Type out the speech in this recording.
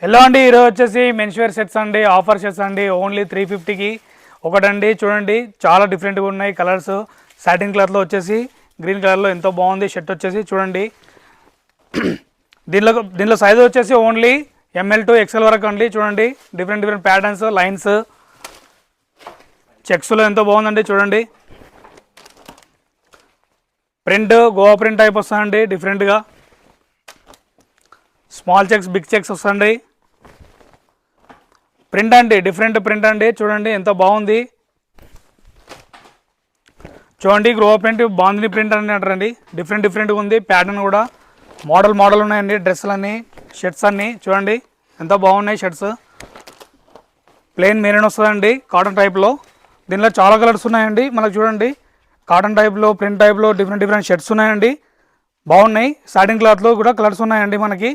Hello అండి, ఈరోజు వచ్చేసి మెన్స్ వేర్ సెట్స్ అండి, ఆఫర్ సెట్స్ అండి. ఓన్లీ 350కి ఒకటండి. చూడండి చాలా డిఫరెంట్గా ఉన్నాయి కలర్స్. సాటిన్ క్లాత్లో వచ్చేసి గ్రీన్ కలర్లో ఎంతో బాగుంది షర్ట్ వచ్చేసి. చూడండి దీనిలో సైజ్ వచ్చేసి ఓన్లీ ML to XL వరకు అండి. చూడండి డిఫరెంట్ ప్యాటర్న్స్, లైన్స్, చెక్స్లో ఎంతో బాగుందండి. చూడండి ప్రింట్ గోవా ప్రింట్ టైప్ వస్తుందండి డిఫరెంట్గా. స్మాల్ చెక్స్, బిగ్ చెక్స్ వస్తుంది. ప్రింట్ అండి, డిఫరెంట్ ప్రింట్ అండి. చూడండి ఎంత బాగుంది. చూడండి గ్రో ప్రింట్, బాందిని ప్రింట్ అని అంటారండి. డిఫరెంట్గా ఉంది ప్యాటర్న్ కూడా. మోడల్ ఉన్నాయండి డ్రెస్సులు అన్నీ, షర్ట్స్ అన్నీ. చూడండి ఎంత బాగున్నాయి షర్ట్స్. ప్లెయిన్ మెరూన్ వస్తుందండి కాటన్ టైప్లో. దీనిలో చాలా కలర్స్ ఉన్నాయండి మనకు. చూడండి కాటన్ టైప్లో, ప్రింట్ టైప్లో డిఫరెంట్ షర్ట్స్ ఉన్నాయండి. బాగున్నాయి. సాటిన్ క్లాత్లో కూడా కలర్స్ ఉన్నాయండి మనకి.